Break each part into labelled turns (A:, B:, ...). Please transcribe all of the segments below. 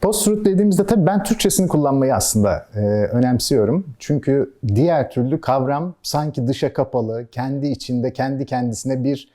A: Post-truth dediğimizde tabii ben Türkçesini kullanmayı aslında önemsiyorum. Çünkü diğer türlü kavram sanki dışa kapalı, kendi içinde, kendi kendisine bir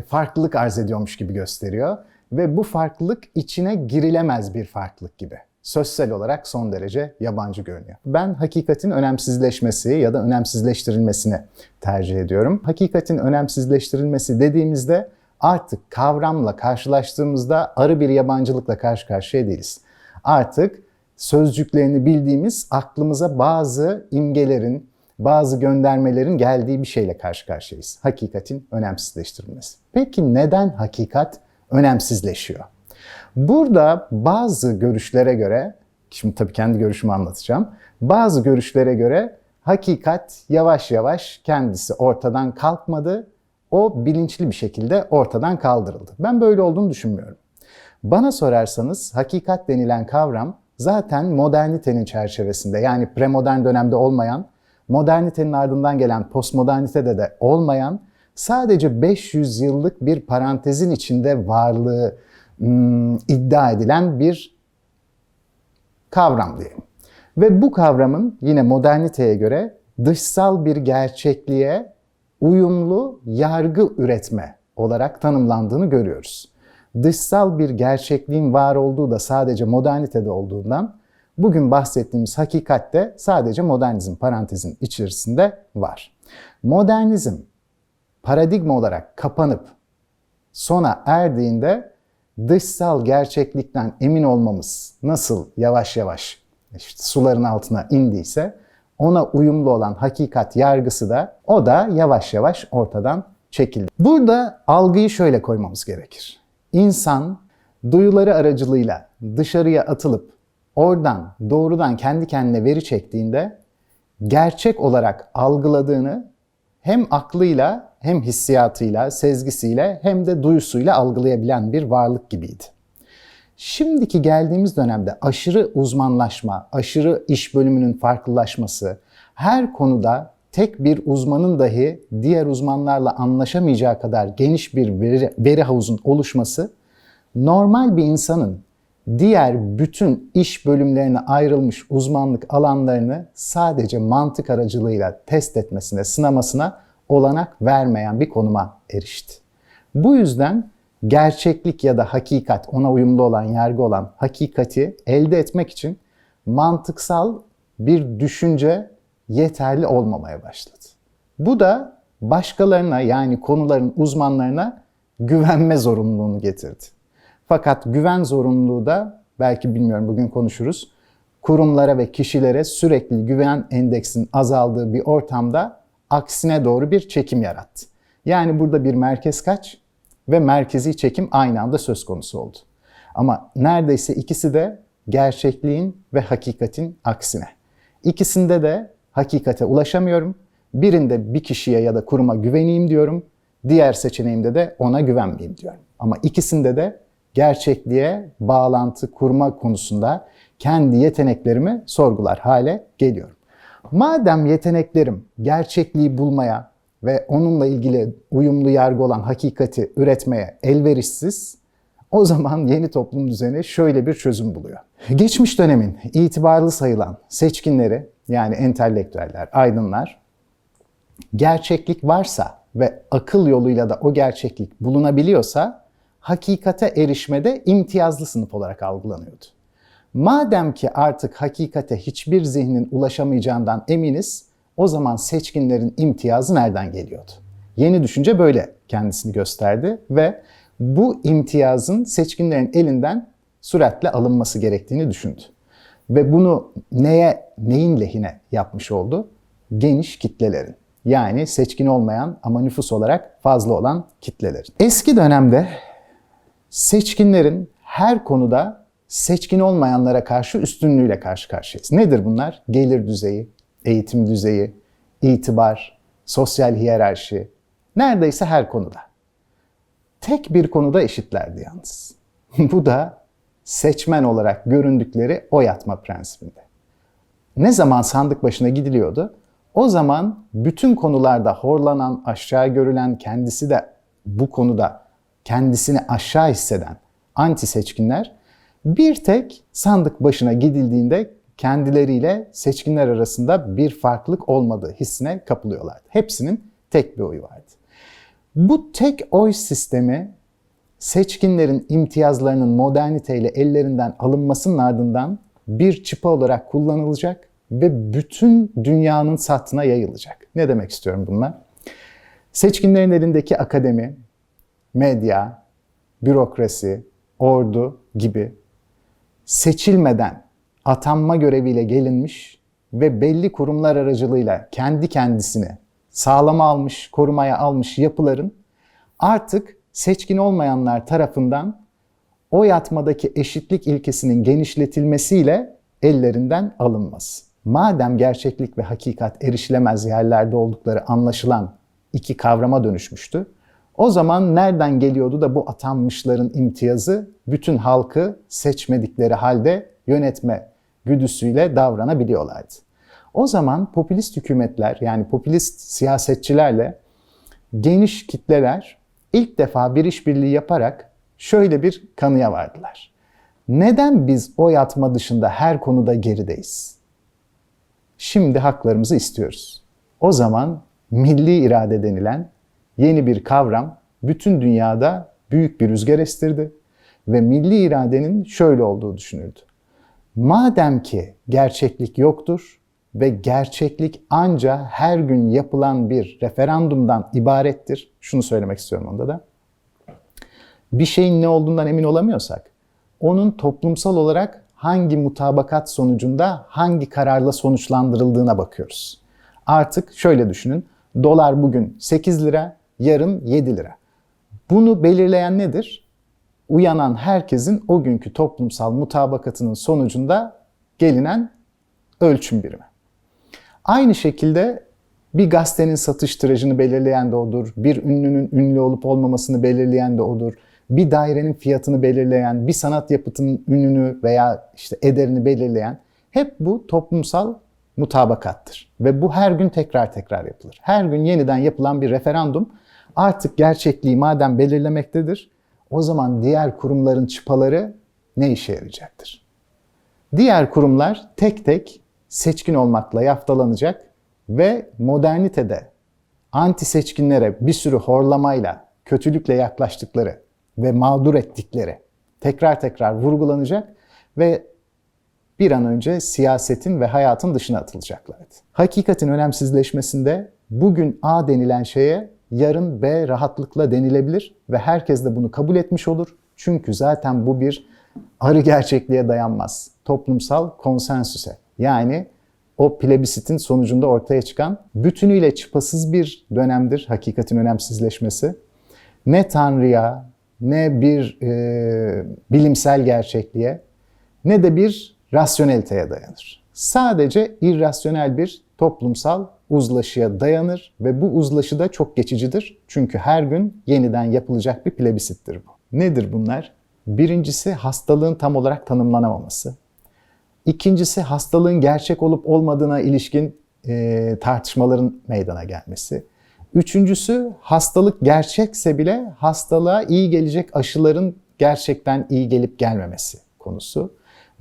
A: farklılık arz ediyormuş gibi gösteriyor. Ve bu farklılık içine girilemez bir farklılık gibi. Sözsel olarak son derece yabancı görünüyor. Ben hakikatin önemsizleşmesi ya da önemsizleştirilmesini tercih ediyorum. Hakikatin önemsizleştirilmesi dediğimizde artık kavramla karşılaştığımızda arı bir yabancılıkla karşı karşıya değiliz. Artık sözcüklerini bildiğimiz, aklımıza bazı imgelerin, bazı göndermelerin geldiği bir şeyle karşı karşıyayız. Hakikatin önemsizleştirilmesi. Peki neden hakikat önemsizleşiyor? Burada bazı görüşlere göre, şimdi tabii kendi görüşümü anlatacağım. Bazı görüşlere göre hakikat yavaş yavaş kendisi ortadan kalkmadı. O bilinçli bir şekilde ortadan kaldırıldı. Ben böyle olduğunu düşünmüyorum. Bana sorarsanız hakikat denilen kavram zaten modernitenin çerçevesinde, yani premodern dönemde olmayan, modernitenin ardından gelen postmodernitede de olmayan, sadece 500 yıllık bir parantezin içinde varlığı iddia edilen bir kavram diyelim. Ve bu kavramın yine moderniteye göre dışsal bir gerçekliğe uyumlu yargı üretme olarak tanımlandığını görüyoruz. Dışsal bir gerçekliğin var olduğu da sadece modernitede olduğundan bugün bahsettiğimiz hakikat de sadece modernizm parantezin içerisinde var. Modernizm paradigma olarak kapanıp sona erdiğinde dışsal gerçeklikten emin olmamız nasıl yavaş yavaş işte suların altına indiyse ona uyumlu olan hakikat yargısı da o da yavaş yavaş ortadan çekildi. Burada algıyı şöyle koymamız gerekir. İnsan duyuları aracılığıyla dışarıya atılıp oradan doğrudan kendi kendine veri çektiğinde gerçek olarak algıladığını hem aklıyla hem hissiyatıyla, sezgisiyle hem de duyusuyla algılayabilen bir varlık gibiydi. Şimdiki geldiğimiz dönemde aşırı uzmanlaşma, aşırı iş bölümünün farklılaşması, her konuda tek bir uzmanın dahi diğer uzmanlarla anlaşamayacağı kadar geniş bir veri havuzun oluşması, normal bir insanın diğer bütün iş bölümlerine ayrılmış uzmanlık alanlarını sadece mantık aracılığıyla test etmesine, sınamasına olanak vermeyen bir konuma erişti. Bu yüzden gerçeklik ya da hakikat, ona uyumlu olan, yargı olan hakikati elde etmek için mantıksal bir düşünce yeterli olmamaya başladı. Bu da başkalarına, yani konuların uzmanlarına güvenme zorunluluğunu getirdi. Fakat güven zorunluluğu da, belki bilmiyorum bugün konuşuruz, kurumlara ve kişilere sürekli güven endeksinin azaldığı bir ortamda aksine doğru bir çekim yarattı. Yani burada bir merkez kaç ve merkezi çekim aynı anda söz konusu oldu. Ama neredeyse ikisi de gerçekliğin ve hakikatin aksine. İkisinde de hakikate ulaşamıyorum. Birinde bir kişiye ya da kuruma güveneyim diyorum. Diğer seçeneğimde de ona güvenmeyeyim diyorum. Ama ikisinde de gerçekliğe bağlantı kurma konusunda kendi yeteneklerimi sorgular hale geliyorum. Madem yeteneklerim gerçekliği bulmaya ve onunla ilgili uyumlu yargı olan hakikati üretmeye elverişsiz, o zaman yeni toplum düzeni şöyle bir çözüm buluyor. Geçmiş dönemin itibarlı sayılan seçkinleri, yani entelektüeller, aydınlar, gerçeklik varsa ve akıl yoluyla da o gerçeklik bulunabiliyorsa hakikate erişmede imtiyazlı sınıf olarak algılanıyordu. Madem ki artık hakikate hiçbir zihnin ulaşamayacağından eminiz, o zaman seçkinlerin imtiyazı nereden geliyordu? Yeni düşünce böyle kendisini gösterdi ve bu imtiyazın seçkinlerin elinden süratle alınması gerektiğini düşündü. Ve bunu neyin lehine yapmış oldu? Geniş kitlelerin. Yani seçkin olmayan ama nüfus olarak fazla olan kitlelerin. Eski dönemde seçkinlerin her konuda seçkin olmayanlara karşı üstünlüğüyle karşı karşıyayız. Nedir bunlar? Gelir düzeyi, eğitim düzeyi, itibar, sosyal hiyerarşi, neredeyse her konuda. Tek bir konuda eşitlerdi yalnız. Bu da seçmen olarak göründükleri oy atma prensibinde. Ne zaman sandık başına gidiliyordu? O zaman bütün konularda horlanan, aşağı görülen, kendisi de bu konuda kendisini aşağı hisseden anti seçkinler Bir tek sandık başına gidildiğinde kendileriyle seçkinler arasında bir farklılık olmadığı hissine kapılıyorlardı. Hepsinin tek bir oyu vardı. Bu tek oy sistemi seçkinlerin imtiyazlarının moderniteyle ellerinden alınmasının ardından bir çıpa olarak kullanılacak ve bütün dünyanın sathına yayılacak. Ne demek istiyorum bununla? Seçkinlerin elindeki akademi, medya, bürokrasi, ordu gibi seçilmeden atanma göreviyle gelinmiş ve belli kurumlar aracılığıyla kendi kendisini sağlama almış, korumaya almış yapıların artık seçkin olmayanlar tarafından oy atmadaki eşitlik ilkesinin genişletilmesiyle ellerinden alınması. Madem gerçeklik ve hakikat erişilemez yerlerde oldukları anlaşılan iki kavrama dönüşmüştü, o zaman nereden geliyordu da bu atanmışların imtiyazı bütün halkı seçmedikleri halde yönetme güdüsüyle davranabiliyorlardı? O zaman popülist hükümetler, yani popülist siyasetçilerle geniş kitleler ilk defa bir işbirliği yaparak şöyle bir kanıya vardılar. Neden biz oy atma dışında her konuda gerideyiz? Şimdi haklarımızı istiyoruz. O zaman milli irade denilen yeni bir kavram bütün dünyada büyük bir rüzgar estirdi ve milli iradenin şöyle olduğu düşünüldü. Madem ki gerçeklik yoktur ve gerçeklik anca her gün yapılan bir referandumdan ibarettir. Şunu söylemek istiyorum onda da. Bir şeyin ne olduğundan emin olamıyorsak, onun toplumsal olarak hangi mutabakat sonucunda hangi kararla sonuçlandırıldığına bakıyoruz. Artık şöyle düşünün, dolar bugün 8 lira, yarın 7 lira. Bunu belirleyen nedir? Uyanan herkesin o günkü toplumsal mutabakatının sonucunda gelinen ölçüm birimi. Aynı şekilde bir gazetenin satış tirajını belirleyen de odur, bir ünlünün ünlü olup olmamasını belirleyen de odur, bir dairenin fiyatını belirleyen, bir sanat yapıtının ününü veya işte ederini belirleyen hep bu toplumsal mutabakattır. Ve bu her gün tekrar yapılır. Her gün yeniden yapılan bir referandum artık gerçekliği madem belirlemektedir, o zaman diğer kurumların çıpaları ne işe yarayacaktır? Diğer kurumlar tek tek seçkin olmakla yaftalanacak ve modernitede anti seçkinlere bir sürü horlamayla, kötülükle yaklaştıkları ve mağdur ettikleri tekrar vurgulanacak ve bir an önce siyasetin ve hayatın dışına atılacaklardı. Hakikatin önemsizleşmesinde bugün A denilen şeye yarın B rahatlıkla denilebilir ve herkes de bunu kabul etmiş olur. Çünkü zaten bu bir arı gerçekliğe dayanmaz. Toplumsal konsensüse, yani o plebisitin sonucunda ortaya çıkan bütünüyle çıpasız bir dönemdir hakikatin önemsizleşmesi. Ne Tanrı'ya, ne bir bilimsel gerçekliğe, ne de bir rasyoneliteye dayanır. Sadece irrasyonel bir toplumsal uzlaşıya dayanır ve bu uzlaşı da çok geçicidir. Çünkü her gün yeniden yapılacak bir plebisittir bu. Nedir bunlar? Birincisi hastalığın tam olarak tanımlanamaması. İkincisi hastalığın gerçek olup olmadığına ilişkin tartışmaların meydana gelmesi. Üçüncüsü hastalık gerçekse bile hastalığa iyi gelecek aşıların gerçekten iyi gelip gelmemesi konusu.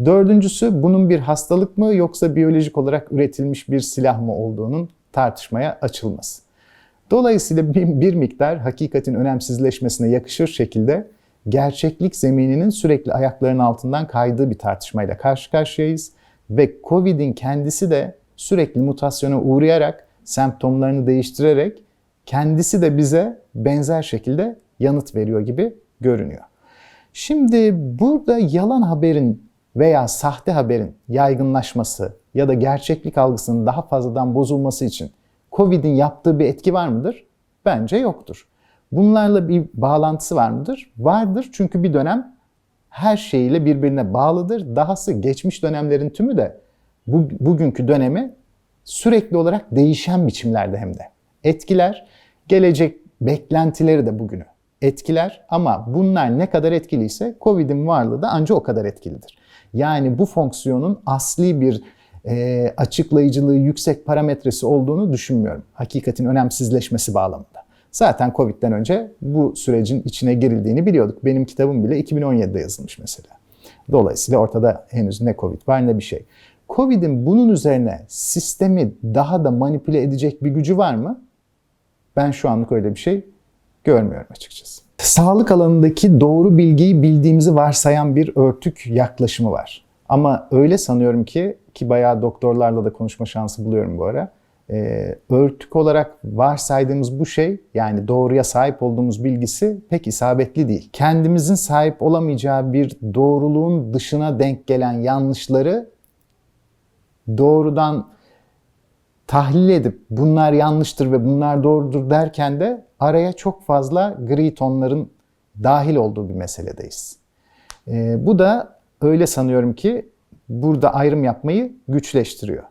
A: Dördüncüsü bunun bir hastalık mı yoksa biyolojik olarak üretilmiş bir silah mı olduğunun tartışmaya açılması. Dolayısıyla bir miktar hakikatin önemsizleşmesine yakışır şekilde gerçeklik zemininin sürekli ayaklarının altından kaydığı bir tartışmayla karşı karşıyayız. Ve Covid'in kendisi de sürekli mutasyona uğrayarak, semptomlarını değiştirerek kendisi de bize benzer şekilde yanıt veriyor gibi görünüyor. Şimdi burada yalan haberin veya sahte haberin yaygınlaşması ya da gerçeklik algısının daha fazladan bozulması için Covid'in yaptığı bir etki var mıdır? Bence yoktur. Bunlarla bir bağlantısı var mıdır? Vardır, çünkü bir dönem her şeyiyle birbirine bağlıdır. Dahası geçmiş dönemlerin tümü de bugünkü dönemi sürekli olarak değişen biçimlerde hem de etkiler. Gelecek beklentileri de bugünü etkiler ama bunlar ne kadar etkiliyse Covid'in varlığı da ancak o kadar etkilidir. Yani bu fonksiyonun asli bir açıklayıcılığı yüksek parametresi olduğunu düşünmüyorum. Hakikatin önemsizleşmesi bağlamında. Zaten Covid'den önce bu sürecin içine girildiğini biliyorduk. Benim kitabım bile 2017'de yazılmış mesela. Dolayısıyla ortada henüz ne Covid var ne bir şey. Covid'in bunun üzerine sistemi daha da manipüle edecek bir gücü var mı? Ben şu anlık öyle bir şey görmüyorum açıkçası. Sağlık alanındaki doğru bilgiyi bildiğimizi varsayan bir örtük yaklaşımı var. Ama öyle sanıyorum ki bayağı doktorlarla da konuşma şansı buluyorum bu ara. Örtük olarak varsaydığımız bu şey, yani doğruya sahip olduğumuz bilgisi pek isabetli değil. Kendimizin sahip olamayacağı bir doğruluğun dışına denk gelen yanlışları doğrudan tahlil edip bunlar yanlıştır ve bunlar doğrudur derken de araya çok fazla gri tonların dahil olduğu bir meseledeyiz. Bu da öyle sanıyorum ki burada ayrım yapmayı güçleştiriyor.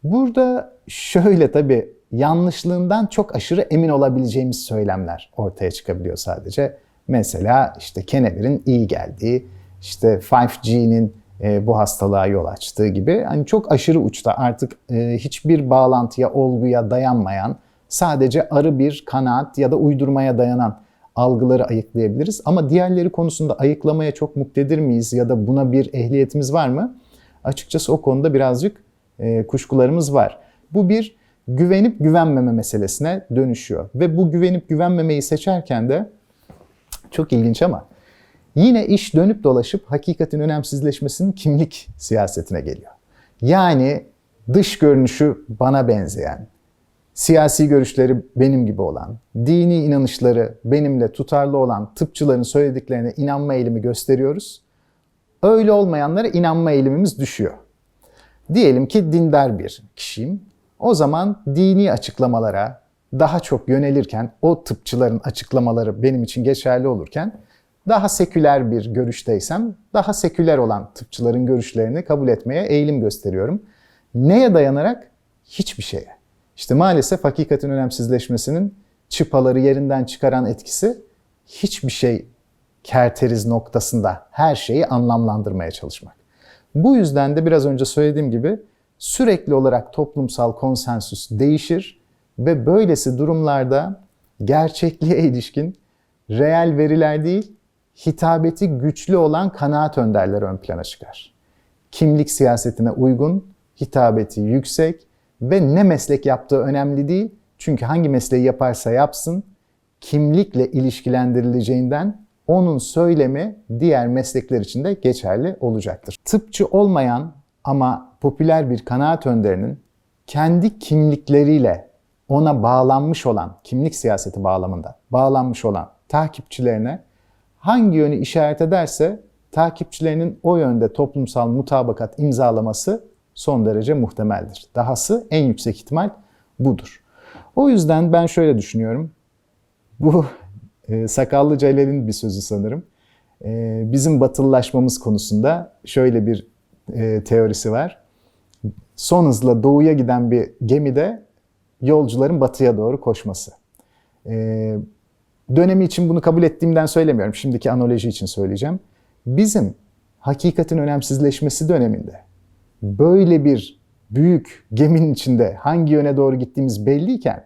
A: Burada şöyle tabii yanlışlığından çok aşırı emin olabileceğimiz söylemler ortaya çıkabiliyor sadece. Mesela işte kenevirin iyi geldiği, işte 5G'nin bu hastalığa yol açtığı gibi hani çok aşırı uçta artık hiçbir bağlantıya, olguya dayanmayan, sadece arı bir kanaat ya da uydurmaya dayanan algıları ayıklayabiliriz. Ama diğerleri konusunda ayıklamaya çok muktedir miyiz ya da buna bir ehliyetimiz var mı? Açıkçası o konuda birazcık kuşkularımız var. Bu bir güvenip güvenmeme meselesine dönüşüyor. Ve bu güvenip güvenmemeyi seçerken de çok ilginç ama yine iş dönüp dolaşıp hakikatin önemsizleşmesinin kimlik siyasetine geliyor. Yani dış görünüşü bana benzeyen, siyasi görüşleri benim gibi olan, dini inanışları benimle tutarlı olan tıpçıların söylediklerine inanma eğilimi gösteriyoruz. Öyle olmayanlara inanma eğilimimiz düşüyor. Diyelim ki dindar bir kişiyim. O zaman dini açıklamalara daha çok yönelirken, o tıpçıların açıklamaları benim için geçerli olurken, daha seküler bir görüşteysem, daha seküler olan tıpçıların görüşlerini kabul etmeye eğilim gösteriyorum. Neye dayanarak? Hiçbir şeye. İşte maalesef hakikatin önemsizleşmesinin çıpaları yerinden çıkaran etkisi hiçbir şey kerteriz noktasında her şeyi anlamlandırmaya çalışmak. Bu yüzden de biraz önce söylediğim gibi sürekli olarak toplumsal konsensüs değişir ve böylesi durumlarda gerçekliğe ilişkin reel veriler değil, hitabeti güçlü olan kanaat önderleri ön plana çıkar. Kimlik siyasetine uygun, hitabeti yüksek ve ne meslek yaptığı önemli değil. Çünkü hangi mesleği yaparsa yapsın, kimlikle ilişkilendirileceğinden onun söylemi diğer meslekler için de geçerli olacaktır. Tıpçı olmayan ama popüler bir kanaat önderinin kendi kimlikleriyle ona bağlanmış olan, kimlik siyaseti bağlamında bağlanmış olan takipçilerine hangi yönü işaret ederse takipçilerinin o yönde toplumsal mutabakat imzalaması son derece muhtemeldir. Dahası en yüksek ihtimal budur. O yüzden ben şöyle düşünüyorum. Bu Sakallı Celal'in bir sözü sanırım. Bizim batılılaşmamız konusunda şöyle bir teorisi var. Son hızla doğuya giden bir gemide yolcuların batıya doğru koşması. Dönemi için bunu kabul ettiğimden söylemiyorum. Şimdiki analoji için söyleyeceğim. Bizim hakikatin önemsizleşmesi döneminde böyle bir büyük geminin içinde hangi yöne doğru gittiğimiz belliyken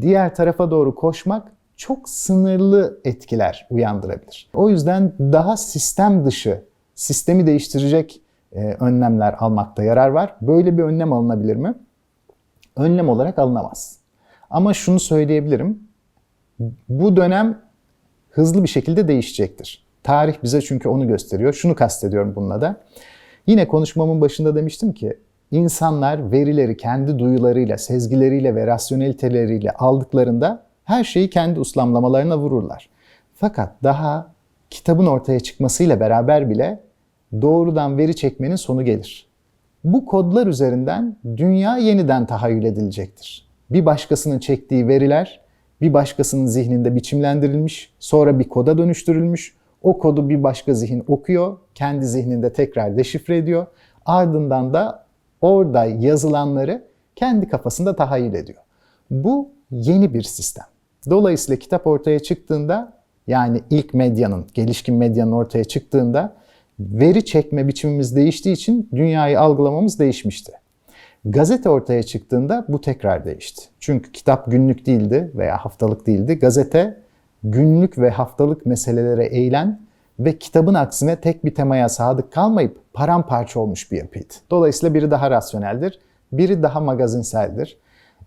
A: diğer tarafa doğru koşmak çok sınırlı etkiler uyandırabilir. O yüzden daha sistem dışı, sistemi değiştirecek önlemler almakta yarar var. Böyle bir önlem alınabilir mi? Önlem olarak alınamaz. Ama şunu söyleyebilirim. Bu dönem hızlı bir şekilde değişecektir. Tarih bize çünkü onu gösteriyor. Şunu kastediyorum bununla da. Yine konuşmamın başında demiştim ki insanlar verileri kendi duyularıyla, sezgileriyle ve rasyoneliteleriyle aldıklarında her şeyi kendi uslamlamalarına vururlar. Fakat daha kitabın ortaya çıkmasıyla beraber bile doğrudan veri çekmenin sonu gelir. Bu kodlar üzerinden dünya yeniden tahayyül edilecektir. Bir başkasının çektiği veriler bir başkasının zihninde biçimlendirilmiş, sonra bir koda dönüştürülmüş. O kodu bir başka zihin okuyor, kendi zihninde tekrar deşifre ediyor. Ardından da orada yazılanları kendi kafasında tahayyül ediyor. Bu yeni bir sistem. Dolayısıyla kitap ortaya çıktığında, yani ilk medyanın, gelişkin medyanın ortaya çıktığında veri çekme biçimimiz değiştiği için dünyayı algılamamız değişmişti. Gazete ortaya çıktığında bu tekrar değişti. Çünkü kitap günlük değildi veya haftalık değildi. Gazete günlük ve haftalık meselelere eğilen ve kitabın aksine tek bir temaya sadık kalmayıp paramparça olmuş bir yapıydı. Dolayısıyla biri daha rasyoneldir, biri daha magazinseldir.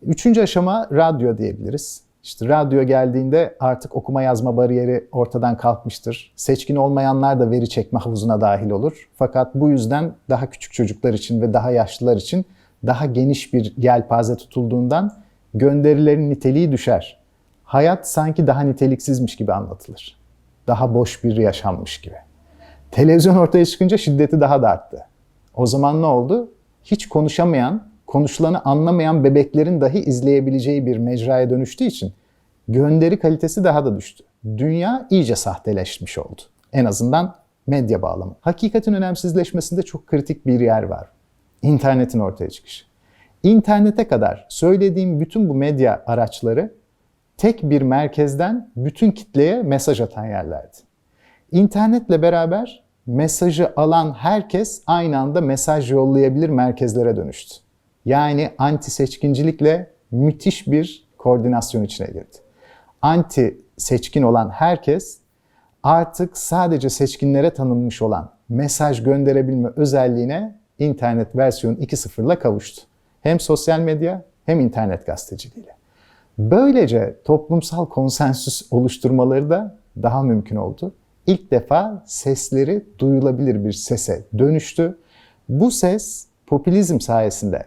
A: Üçüncü aşama radyo diyebiliriz. İşte radyo geldiğinde artık okuma yazma bariyeri ortadan kalkmıştır. Seçkin olmayanlar da veri çekme havuzuna dahil olur. Fakat bu yüzden daha küçük çocuklar için ve daha yaşlılar için daha geniş bir yelpaze tutulduğundan gönderilerin niteliği düşer. Hayat sanki daha niteliksizmiş gibi anlatılır. Daha boş bir yaşanmış gibi. Televizyon ortaya çıkınca şiddeti daha da arttı. O zaman ne oldu? Hiç konuşamayan, konuşulanı anlamayan bebeklerin dahi izleyebileceği bir mecraya dönüştüğü için gönderi kalitesi daha da düştü. Dünya iyice sahteleşmiş oldu. En azından medya bağlamı. Hakikatin önemsizleşmesinde çok kritik bir yer var. İnternetin ortaya çıkışı. İnternete kadar söylediğim bütün bu medya araçları tek bir merkezden bütün kitleye mesaj atan yerlerdi. İnternetle beraber mesajı alan herkes aynı anda mesaj yollayabilir merkezlere dönüştü. Yani anti seçkincilikle müthiş bir koordinasyon içine girdi. Anti seçkin olan herkes artık sadece seçkinlere tanınmış olan mesaj gönderebilme özelliğine internet versiyon 2.0'la kavuştu. Hem sosyal medya hem internet gazeteciliğiyle. Böylece toplumsal konsensüs oluşturmaları da daha mümkün oldu. İlk defa sesleri duyulabilir bir sese dönüştü. Bu ses popülizm sayesinde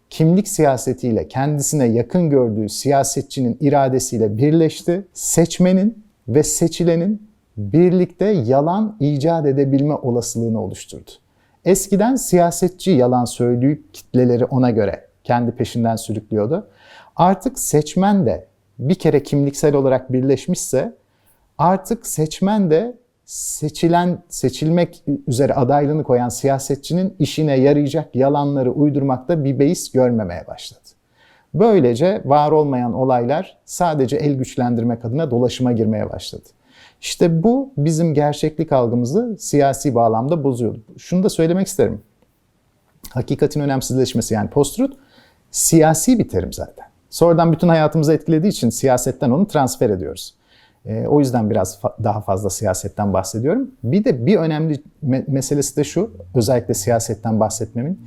A: kimlik siyasetiyle kendisine yakın gördüğü siyasetçinin iradesiyle birleşti. Seçmenin ve seçilenin birlikte yalan icat edebilme olasılığını oluşturdu. Eskiden siyasetçi yalan söyleyip kitleleri ona göre kendi peşinden sürüklüyordu. Artık seçmen de bir kere kimliksel olarak birleşmişse artık seçmen de seçilmek üzere adaylığını koyan siyasetçinin işine yarayacak yalanları uydurmakta bir beis görmemeye başladı. Böylece var olmayan olaylar sadece el güçlendirmek adına dolaşıma girmeye başladı. İşte bu bizim gerçeklik algımızı siyasi bağlamda bozuyordu. Şunu da söylemek isterim. Hakikatin önemsizleşmesi yani post-truth siyasi bir terim zaten. Sonradan bütün hayatımızı etkilediği için siyasetten onu transfer ediyoruz. O yüzden biraz daha fazla siyasetten bahsediyorum. Bir önemli meselesi de şu, özellikle siyasetten bahsetmemin.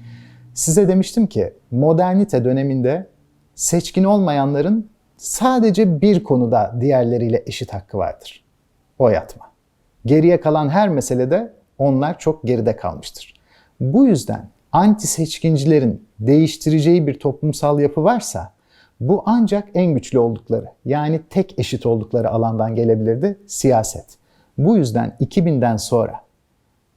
A: Size demiştim ki modernite döneminde seçkin olmayanların sadece bir konuda diğerleriyle eşit hakkı vardır. Oy atma. Geriye kalan her meselede onlar çok geride kalmıştır. Bu yüzden anti seçkincilerin değiştireceği bir toplumsal yapı varsa bu ancak en güçlü oldukları, yani tek eşit oldukları alandan gelebilirdi, siyaset. Bu yüzden 2000'den sonra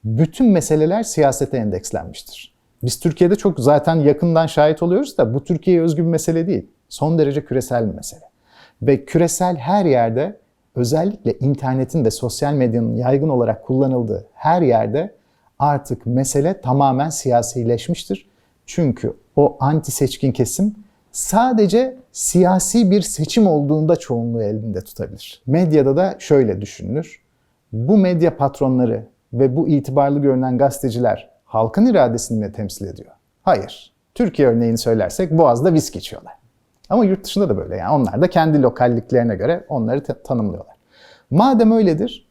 A: bütün meseleler siyasete endekslenmiştir. Biz Türkiye'de çok zaten yakından şahit oluyoruz da bu Türkiye'ye özgü bir mesele değil. Son derece küresel bir mesele. Ve küresel her yerde, özellikle internetin ve sosyal medyanın yaygın olarak kullanıldığı her yerde artık mesele tamamen siyasileşmiştir. Çünkü o anti seçkin kesim sadece siyasi bir seçim olduğunda çoğunluğu elinde tutabilir. Medyada da şöyle düşünülür. Bu medya patronları ve bu itibarlı görünen gazeteciler halkın iradesini mi temsil ediyor? Hayır. Türkiye örneğini söylersek Boğaz'da viski içiyorlar. Ama yurt dışında da böyle. Yani onlar da kendi lokalliklerine göre onları tanımlıyorlar. Madem öyledir,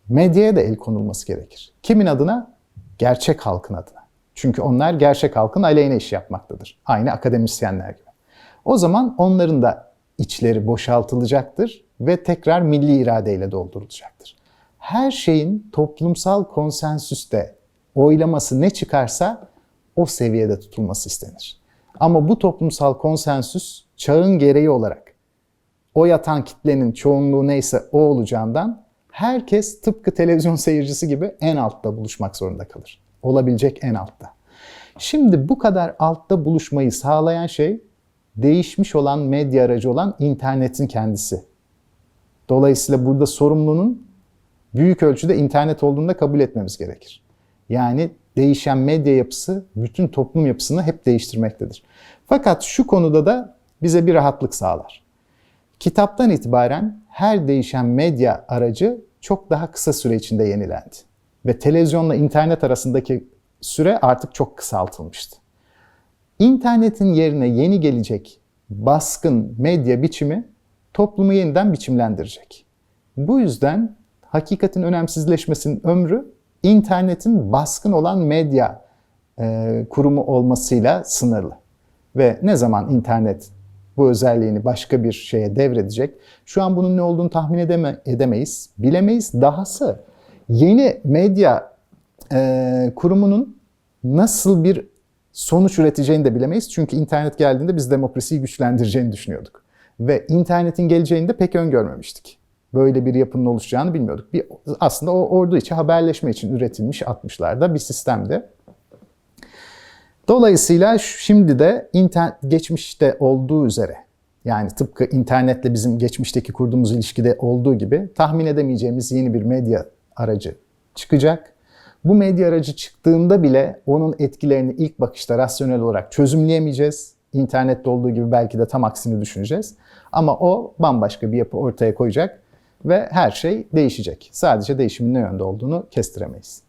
A: medyaya da el konulması gerekir. Kimin adına? Gerçek halkın adına. Çünkü onlar gerçek halkın aleyhine iş yapmaktadır. Aynı akademisyenler gibi. O zaman onların da içleri boşaltılacaktır ve tekrar milli iradeyle doldurulacaktır. Her şeyin toplumsal konsensüste oylaması ne çıkarsa o seviyede tutulması istenir. Ama bu toplumsal konsensüs çağın gereği olarak oy atan kitlenin çoğunluğu neyse o olacağından herkes tıpkı televizyon seyircisi gibi en altta buluşmak zorunda kalır. Olabilecek en altta. Şimdi bu kadar altta buluşmayı sağlayan şey değişmiş olan medya aracı olan internetin kendisi. Dolayısıyla burada sorumlunun büyük ölçüde internet olduğunu da kabul etmemiz gerekir. Yani değişen medya yapısı bütün toplum yapısını hep değiştirmektedir. Fakat şu konuda da bize bir rahatlık sağlar. Kitaptan itibaren her değişen medya aracı çok daha kısa süre içinde yenilendi. Ve televizyonla internet arasındaki süre artık çok kısaltılmıştı. İnternetin yerine yeni gelecek baskın medya biçimi toplumu yeniden biçimlendirecek. Bu yüzden hakikatin önemsizleşmesinin ömrü internetin baskın olan medya kurumu olmasıyla sınırlı. Ve ne zaman internet bu özelliğini başka bir şeye devredecek, şu an bunun ne olduğunu tahmin edemeyiz, bilemeyiz. Dahası yeni medya kurumunun nasıl bir sonuç üreteceğini de bilemeyiz. Çünkü internet geldiğinde biz demokrasiyi güçlendireceğini düşünüyorduk. Ve internetin geleceğini de pek öngörmemiştik. Böyle bir yapının oluşacağını bilmiyorduk. Aslında o ordu içi haberleşme için üretilmiş 60'larda bir sistemdi. Dolayısıyla şimdi de geçmişte olduğu üzere, yani tıpkı internetle bizim geçmişteki kurduğumuz ilişkide olduğu gibi tahmin edemeyeceğimiz yeni bir medya aracı çıkacak. Bu medya aracı çıktığında bile onun etkilerini ilk bakışta rasyonel olarak çözümleyemeyeceğiz. İnternette olduğu gibi belki de tam aksini düşüneceğiz. Ama o bambaşka bir yapı ortaya koyacak ve her şey değişecek. Sadece değişimin ne yönde olduğunu kestiremeyiz.